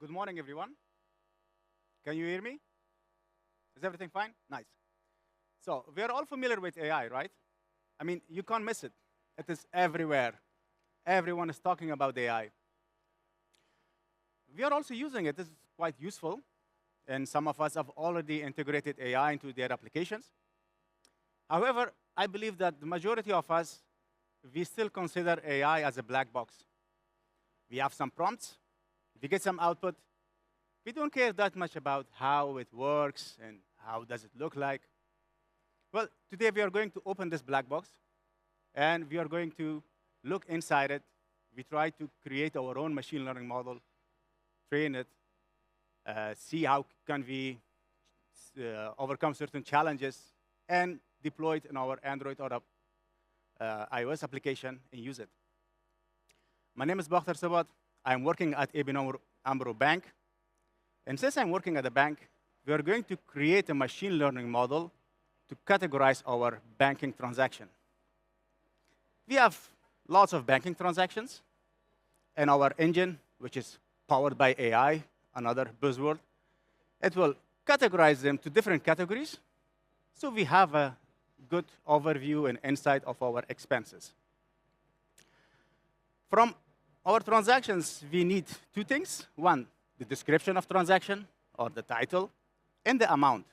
Good morning, everyone. Can you hear me? Is everything fine? Nice. So we are all familiar with AI, right? I mean, you can't miss it. It is everywhere. Everyone is talking about AI. We are also using it. This is quite useful. And some of us have already integrated AI into their applications. However, I believe that the majority of us, we still consider AI as a black box. We have some prompts, we get some output. We don't care that much about how it works and how does it look like. Well, today we are going to open this black box, and we are going to look inside it. We try to create our own machine learning model, train it, see how can we overcome certain challenges, and deploy it in our Android or iOS application and use it. My name is Bakhtar Sobat. I'm working at ABN AMRO Bank. And since I'm working at the bank, we are going to create a machine learning model to categorize our banking transaction. We have lots of banking transactions, and our engine, which is powered by AI, another buzzword, it will categorize them to different categories, so we have a good overview and insight of our expenses. From our transactions, we need two things. One, the description of transaction, or the title, and the amount.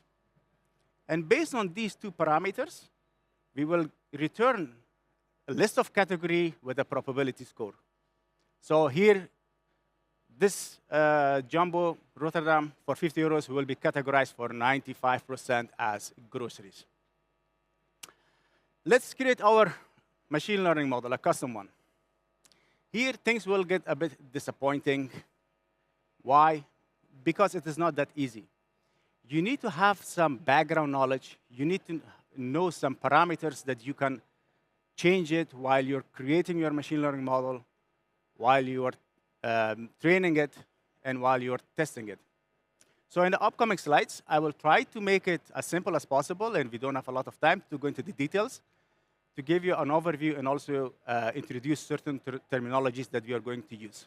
And based on these two parameters, we will return a list of category with a probability score. So here, this jumbo Rotterdam for 50 euros will be categorized for 95% as groceries. Let's create our machine learning model, a custom one. Here, things will get a bit disappointing. Why? Because it is not that easy. You need to have some background knowledge. You need to know some parameters that you can change it while you're creating your machine learning model, while you are training it, and while you're testing it. So in the upcoming slides, I will try to make it as simple as possible, and we don't have a lot of time to go into the details, to give you an overview and also introduce certain terminologies that we are going to use.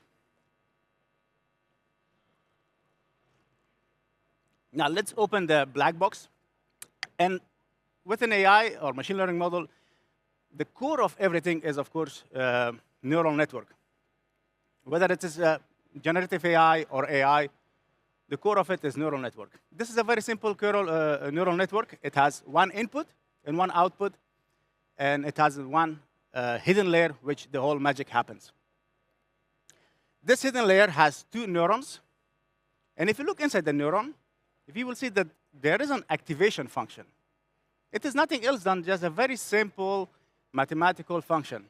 Now, let's open the black box. And with an AI or machine learning model, the core of everything is, of course, neural network. Whether it is generative AI or AI, the core of it is neural network. This is a very simple neural network. It has one input and one output, and it has one hidden layer, which the whole magic happens. This hidden layer has two neurons. And if you look inside the neuron, you will see that there is an activation function. It is nothing else than just a very simple mathematical function.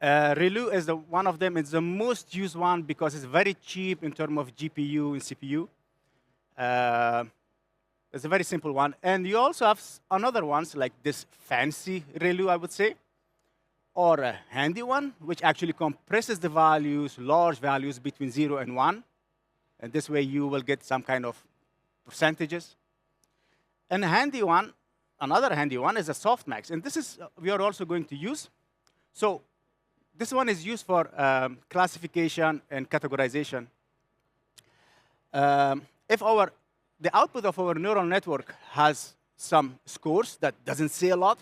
ReLU is one of them. It's the most used one because it's very cheap in terms of GPU and CPU. It's a very simple one. And you also have another ones like this fancy ReLU, I would say, or a handy one, which actually compresses the values, large values between 0 and 1. And this way, you will get some kind of percentages. And a handy one, another handy one, is a softmax. And this is we are also going to use. So this one is used for classification and categorization. If the output of our neural network has some scores that doesn't say a lot,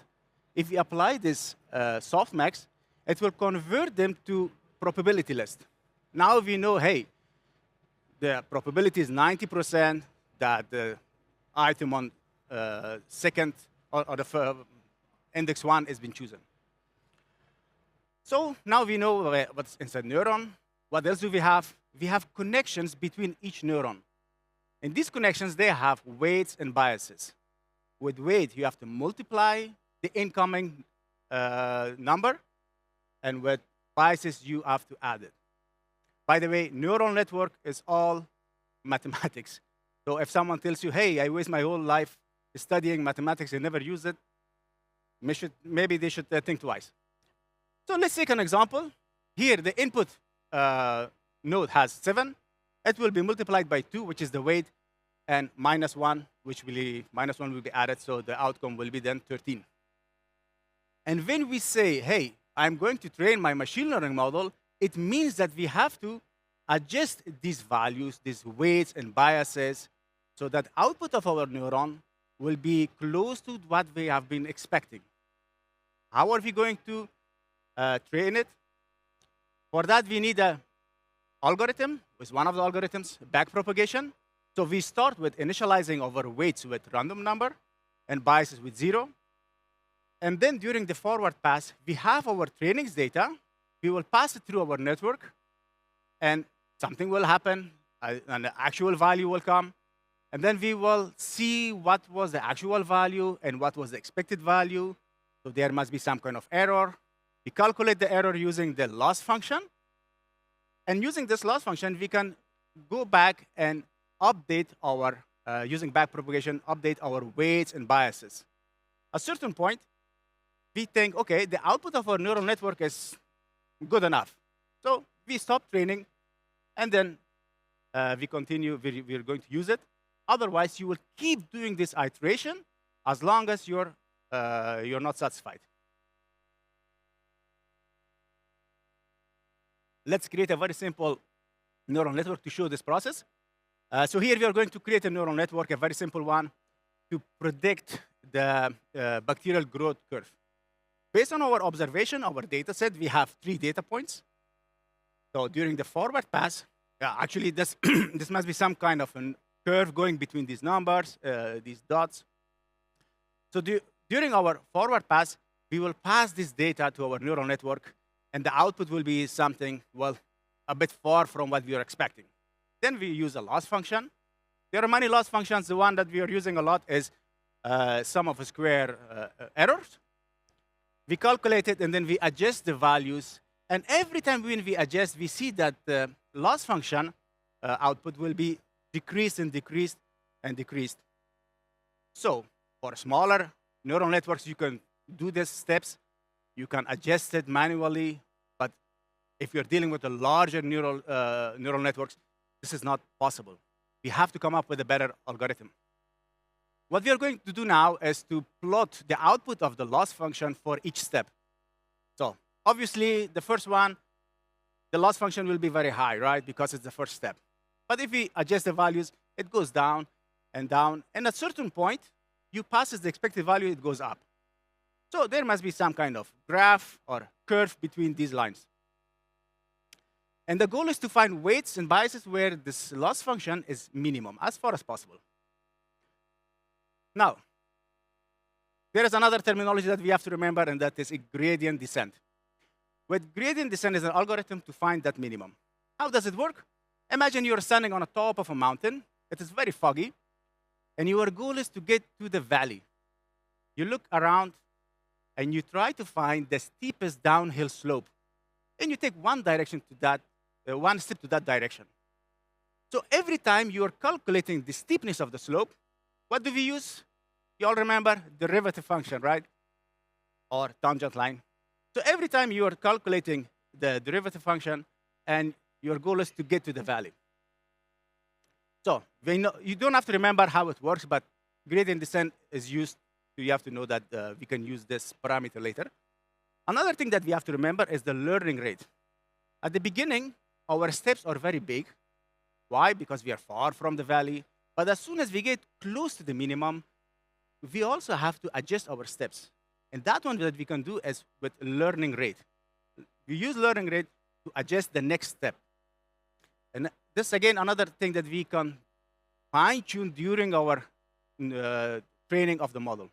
if we apply this softmax, it will convert them to probability list. Now we know, hey, the probability is 90% that the item on second or the index 1 has been chosen. So now we know what's inside neuron. What else do we have? We have connections between each neuron. And these connections, they have weights and biases. With weight, you have to multiply the incoming number. And with biases, you have to add it. By the way, neural network is all mathematics. So if someone tells you, hey, I waste my whole life studying mathematics and never use it, maybe they should think twice. So let's take an example. Here, the input node has 7. It will be multiplied by 2, which is the weight, and minus 1, which minus 1 will be added, so the outcome will be then 13. And when we say, hey, I'm going to train my machine learning model, it means that we have to adjust these values, these weights and biases, so that output of our neuron will be close to what we have been expecting. How are we going to train it? For that, we need an algorithm, with one of the algorithms, backpropagation. So we start with initializing our weights with random number and biases with 0. And then during the forward pass, we have our trainings data. We will pass it through our network, and something will happen, and the actual value will come. And then we will see what was the actual value and what was the expected value. So there must be some kind of error. We calculate the error using the loss function. And using this loss function, we can go back and update our, using backpropagation, update our weights and biases. At a certain point, we think, OK, the output of our neural network is good enough. So we stop training, and then we continue, we're going to use it. Otherwise, you will keep doing this iteration as long as you're not satisfied. Let's create a very simple neural network to show this process. So here we are going to create a neural network, a very simple one, to predict the bacterial growth curve. Based on our observation, our data set, we have 3 data points. So during the forward pass, actually this, this must be some kind of a curve going between these numbers, these dots. So during our forward pass, we will pass this data to our neural network, and the output will be something, well, a bit far from what we are expecting. Then we use a loss function. There are many loss functions. The one that we are using a lot is sum of square errors. We calculate it, and then we adjust the values. And every time when we adjust, we see that the loss function output will be decreased and decreased and decreased. So for smaller neural networks, you can do these steps. You can adjust it manually. But if you're dealing with a larger neural networks, this is not possible. We have to come up with a better algorithm. What we are going to do now is to plot the output of the loss function for each step. So obviously, the first one, the loss function will be very high, right? Because it's the first step. But if we adjust the values, it goes down and down. And at a certain point, you pass the expected value, it goes up. So there must be some kind of graph or curve between these lines. And the goal is to find weights and biases where this loss function is minimum, as far as possible. Now, there is another terminology that we have to remember, and that is a gradient descent. With gradient descent is an algorithm to find that minimum. How does it work? Imagine you're standing on the top of a mountain. It is very foggy. And your goal is to get to the valley. You look around, and you try to find the steepest downhill slope. And you take one direction to that, one step to that direction. So every time you're calculating the steepness of the slope, what do we use? You all remember derivative function, right? Or tangent line. So every time you are calculating the derivative function, and your goal is to get to the valley. So you don't have to remember how it works, but gradient descent is used. So you have to know that we can use this parameter later. Another thing that we have to remember is the learning rate. At the beginning, our steps are very big. Why? Because we are far from the valley. But as soon as we get close to the minimum, we also have to adjust our steps. And that one that we can do is with learning rate. We use learning rate to adjust the next step. And this, again, another thing that we can fine-tune during our training of the model.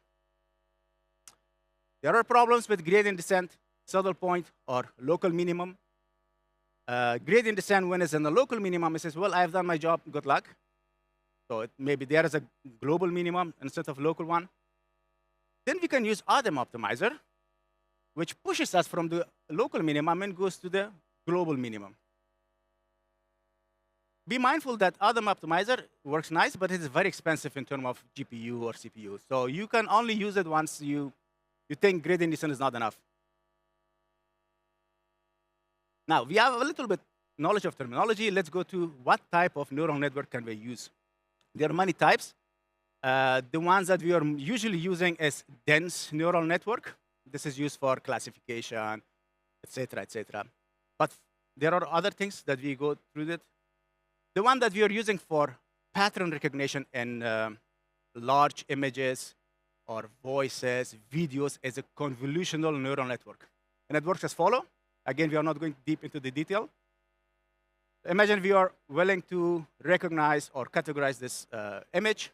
There are problems with gradient descent, saddle point, or local minimum. Gradient descent, when it's in the local minimum, it says, well, I've done my job, good luck. So maybe there is a global minimum instead of local one. Then we can use Adam optimizer, which pushes us from the local minimum and goes to the global minimum. Be mindful that Adam optimizer works nice, but it is very expensive in terms of GPU or CPU. So you can only use it once you think gradient descent is not enough. Now, we have a little bit knowledge of terminology. Let's go to what type of neural network can we use. There are many types. The ones that we are usually using is dense neural network. This is used for classification, et cetera, et cetera. But there are other things that we go through that. The one that we are using for pattern recognition in large images or voices, videos, is a convolutional neural network. And it works as follows. Again, we are not going deep into the detail. Imagine we are willing to recognize or categorize this image.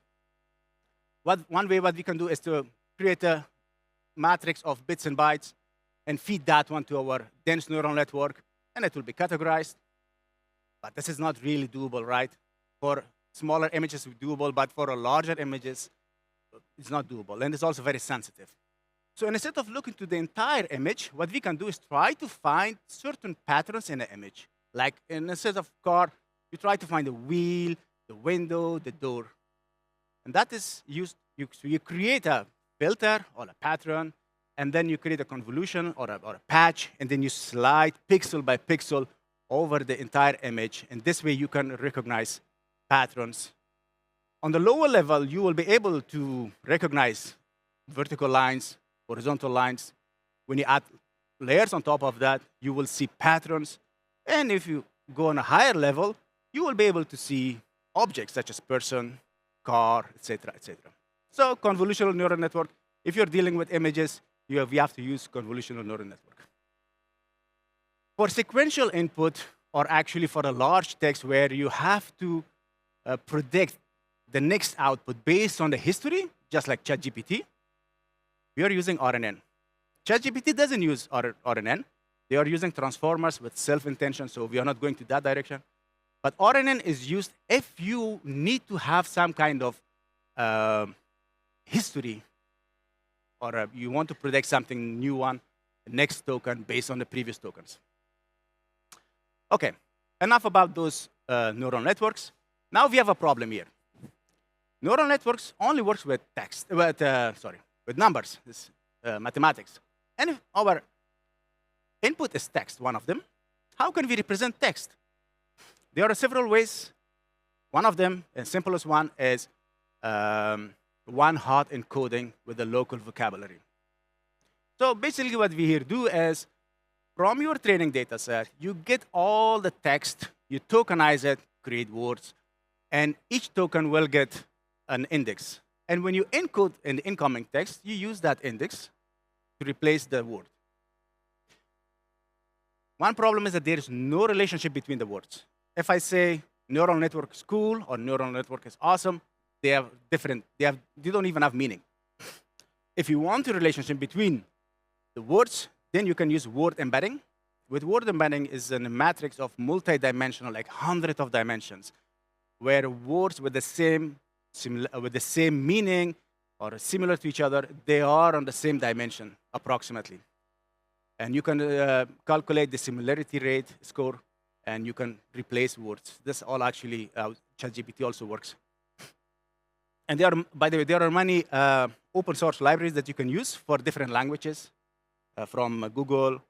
One way what we can do is to create a matrix of bits and bytes and feed that one to our dense neural network, and it will be categorized. But this is not really doable, right? For smaller images, it's doable, but for larger images, it's not doable, and it's also very sensitive. So instead of looking to the entire image, what we can do is try to find certain patterns in the image. Like instead of car, you try to find the wheel, the window, the door. And that is used, so you create a filter or a pattern, and then you create a convolution or a patch, and then you slide pixel by pixel over the entire image. And this way you can recognize patterns. On the lower level, you will be able to recognize vertical lines, horizontal lines. When you add layers on top of that, you will see patterns. And if you go on a higher level, you will be able to see objects such as person, car, etc., etc. So convolutional neural network, if you're dealing with images, we have to use convolutional neural network. For sequential input, or actually for a large text where you have to predict the next output based on the history, just like ChatGPT, we are using RNN. ChatGPT doesn't use RNN. They are using transformers with self-intention, so we are not going to that direction. But RNN is used if you need to have some kind of history, or you want to predict something new one, next token based on the previous tokens. Okay, enough about those neural networks. Now we have a problem here. Neural networks only works with text, with numbers, it's, mathematics. And if our input is text, one of them, how can we represent text? There are several ways. One of them, the simplest one, is one-hot encoding with the local vocabulary. So basically what we here do is, from your training data set, you get all the text, you tokenize it, create words, and each token will get an index. And when you encode in the incoming text, you use that index to replace the word. One problem is that there is no relationship between the words. If I say neural network is cool or neural network is awesome, they have different, they don't even have meaning. If you want a relationship between the words, then you can use word embedding. With word embedding is a matrix of multi-dimensional, like hundreds of dimensions, where words with the same meaning or similar to each other, they are on the same dimension, approximately. And you can calculate the similarity rate score, and you can replace words. This all actually, ChatGPT also works. And there are, by the way, there are many open source libraries that you can use for different languages from Google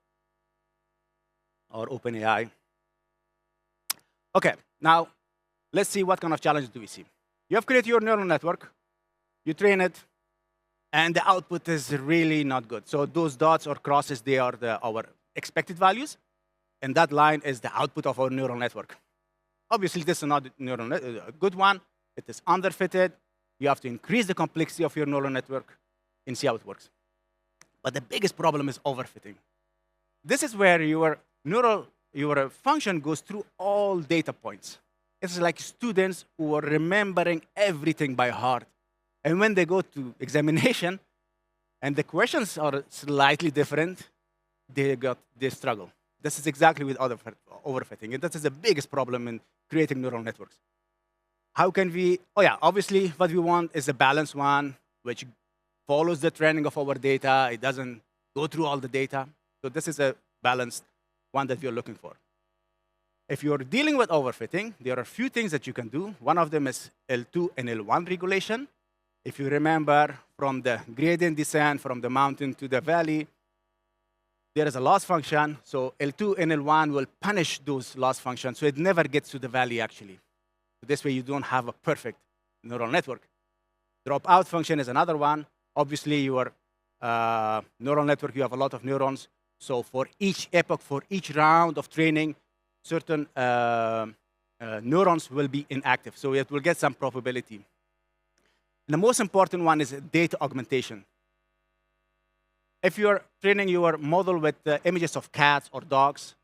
or OpenAI. Okay, now let's see what kind of challenges do we see. You have created your neural network, you train it, and the output is really not good. So those dots or crosses, they are our expected values, and that line is the output of our neural network. Obviously, this is not a good one. It is underfitted. You have to increase the complexity of your neural network and see how it works. But the biggest problem is overfitting. This is where your function goes through all data points. It's like students who are remembering everything by heart. And when they go to examination, and the questions are slightly different, they struggle. This is exactly with overfitting. And that is the biggest problem in creating neural networks. How can we, obviously what we want is a balanced one, which follows the training of our data. It doesn't go through all the data. So this is a balanced one that we are looking for. If you're dealing with overfitting, there are a few things that you can do. One of them is L2 and L1 regulation. If you remember from the gradient descent from the mountain to the valley, there is a loss function. So L2 and L1 will punish those loss functions, so it never gets to the valley, actually. So this way, you don't have a perfect neural network. Dropout function is another one. Obviously, your neural network, you have a lot of neurons. So for each epoch, for each round of training, certain neurons will be inactive. So it will get some probability. The most important one is data augmentation. If you're training your model with images of cats or dogs,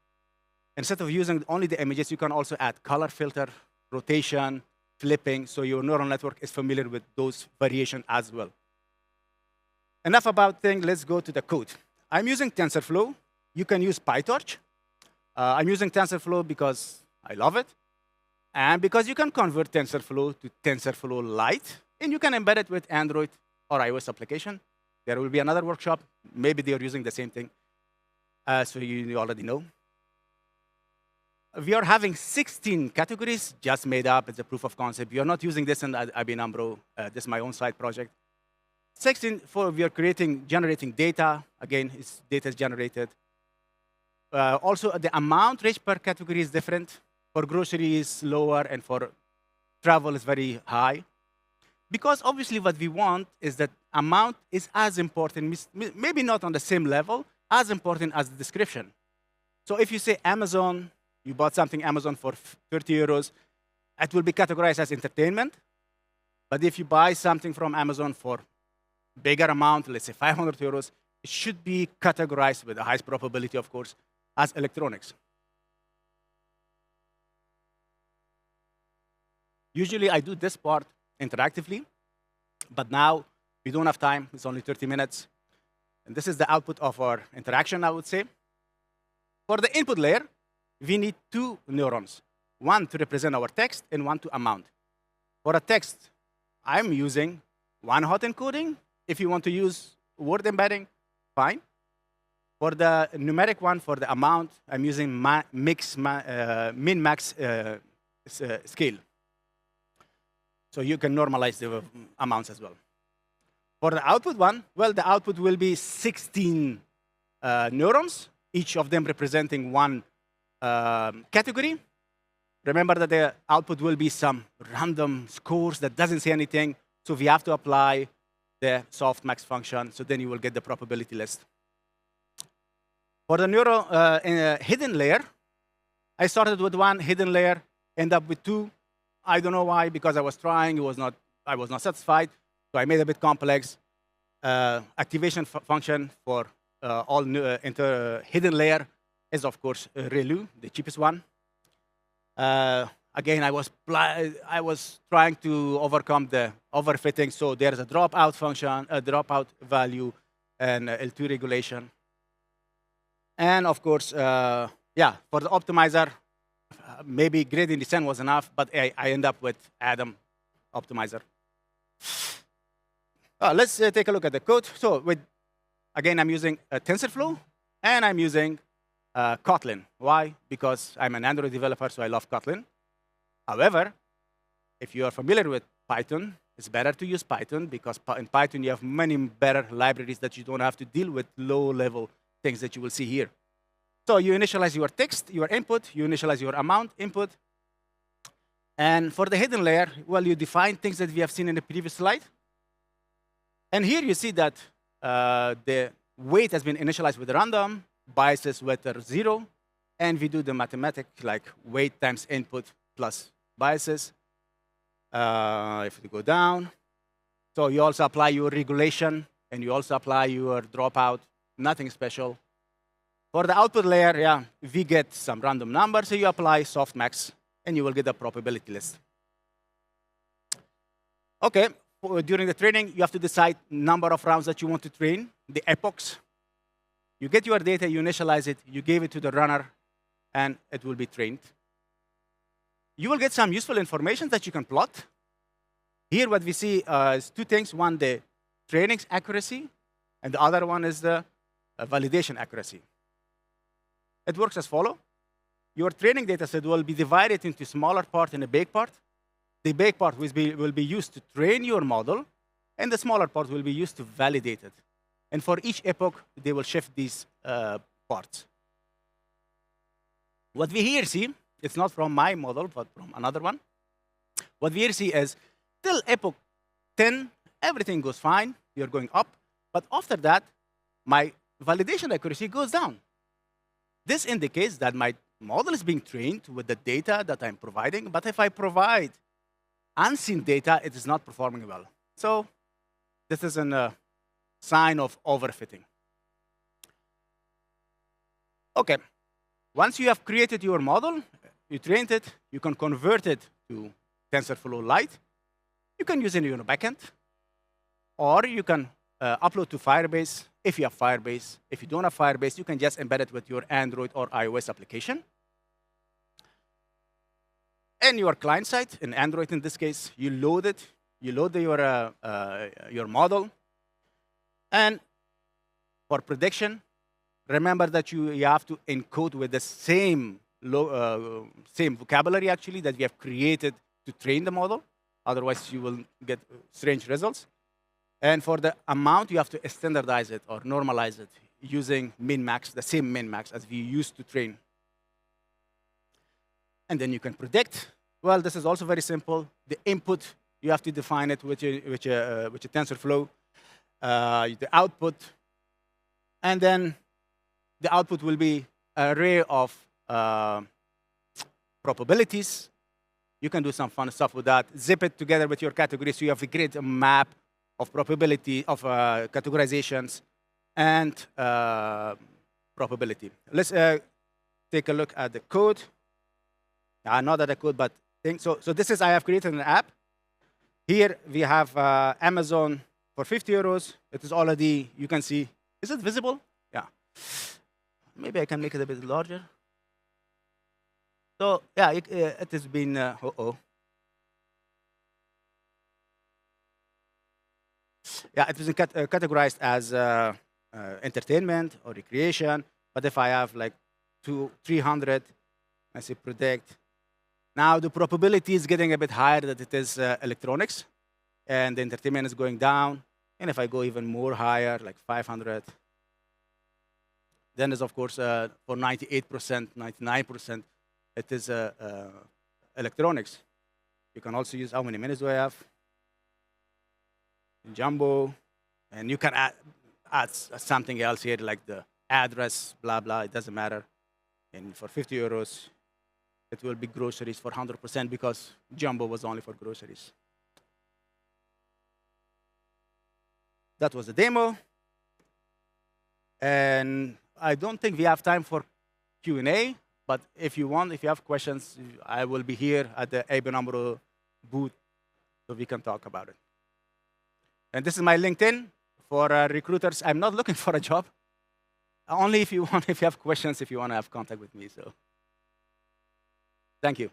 instead of using only the images, you can also add color filter, rotation, flipping, so your neural network is familiar with those variations as well. Enough about things, let's go to the code. I'm using TensorFlow. You can use PyTorch. I'm using TensorFlow because I love it, and because you can convert TensorFlow to TensorFlow Lite, and you can embed it with Android or iOS application. There will be another workshop. Maybe they are using the same thing, so you already know. We are having 16 categories just made up as a proof of concept. We are not using this in IBM AMRO. This is my own side project. 16 for we are generating data. Again, data is generated. Also, the amount reached per category is different. For grocery is lower, and for travel is very high. Because obviously what we want is that amount is as important, maybe not on the same level, as important as the description. So if you say Amazon, you bought something Amazon for 30 euros, it will be categorized as entertainment. But if you buy something from Amazon for bigger amount, let's say 500 euros, it should be categorized with the highest probability, of course, as electronics. Usually I do this part interactively, but now we don't have time. It's only 30 minutes. And this is the output of our interaction, I would say. For the input layer, we need 2 neurons, one to represent our text and one to amount. For a text, I'm using one hot encoding. If you want to use word embedding, fine. For the numeric one, for the amount, I'm using min-max scale. So you can normalize the amounts as well. For the output one, well, the output will be 16 neurons, each of them representing one category. Remember that the output will be some random scores that doesn't say anything. So we have to apply the softmax function. So then you will get the probability list. For the neural hidden layer, I started with one hidden layer, end up with 2. I don't know why, because I was trying, I was not satisfied. So I made it a bit complex. Activation function for all hidden layer is, of course, ReLU, the cheapest one. Again, I was trying to overcome the overfitting. So there's a dropout function, a dropout value, and L2 regulation. And of course, yeah, for the optimizer, maybe gradient descent was enough, but I end up with Adam optimizer. Let's take a look at the code. So again, I'm using TensorFlow, and I'm using Kotlin. Why? Because I'm an Android developer, so I love Kotlin. However, if you are familiar with Python, it's better to use Python, because in Python, you have many better libraries that you don't have to deal with low-level things that you will see here. So you initialize your text, your input, you initialize your amount, input. And for the hidden layer, well, you define things that we have seen in the previous slide. And here you see that the weight has been initialized with random, biases with 0, and we do the mathematics like weight times input plus biases. If we go down, so you also apply your regulation, and you also apply your dropout, nothing special. For the output layer, yeah, we get some random number, so you apply softmax, and you will get the probability list. OK, during the training, you have to decide number of rounds that you want to train, the epochs. You get your data, you initialize it, you give it to the runner, and it will be trained. You will get some useful information that you can plot. Here, what we see is 2 things. One, the training accuracy, and the other one is the validation accuracy. It works as follows. Your training data set will be divided into smaller part and a big part. The big part will be used to train your model, and the smaller part will be used to validate it. And for each epoch, they will shift these parts. What we here see, it's not from my model, but from another one. What we here see is, till epoch 10, everything goes fine. You're going up. But after that, my validation accuracy goes down. This indicates that my model is being trained with the data that I'm providing, but if I provide unseen data, it is not performing well. So this is a sign of overfitting. OK, once you have created your model, you trained it, you can convert it to TensorFlow Lite. You can use it in your backend, or you can upload to Firebase if you have Firebase. If you don't have Firebase, you can just embed it with your Android or iOS application. And your client side, in Android in this case, you load it. You load your model. And for prediction, remember that you have to encode with the same vocabulary, actually, that we have created to train the model. Otherwise, you will get strange results. And for the amount, you have to standardize it or normalize it using min-max, the same min-max as we used to train. And then you can predict. Well, this is also very simple. The input, you have to define it with a TensorFlow. The output. And then the output will be an array of probabilities. You can do some fun stuff with that. Zip it together with your categories, so you have a great map of probability, of categorizations, and probability. Let's take a look at the code. Not at the code, but thing. So this is, I have created an app. Here we have Amazon for 50 euros. It is already, you can see, is it visible? Yeah. Maybe I can make it a bit larger. So yeah, it has been, Yeah, it was categorized as entertainment or recreation. But if I have like 300, I say predict. Now the probability is getting a bit higher that it is electronics, and the entertainment is going down. And if I go even more higher, like 500, then is of course for 98%, 99%, it is electronics. You can also use how many minutes do I have? Jumbo, and you can add something else here, like the address, blah, blah, it doesn't matter. And for 50 euros, it will be groceries for 100% because Jumbo was only for groceries. That was the demo. And I don't think we have time for Q&A, but if you want, if you have questions, I will be here at the AB Numero booth, so we can talk about it. And this is my LinkedIn for recruiters. I'm not looking for a job. Only if you want, if you have questions, if you want to have contact with me. So, thank you.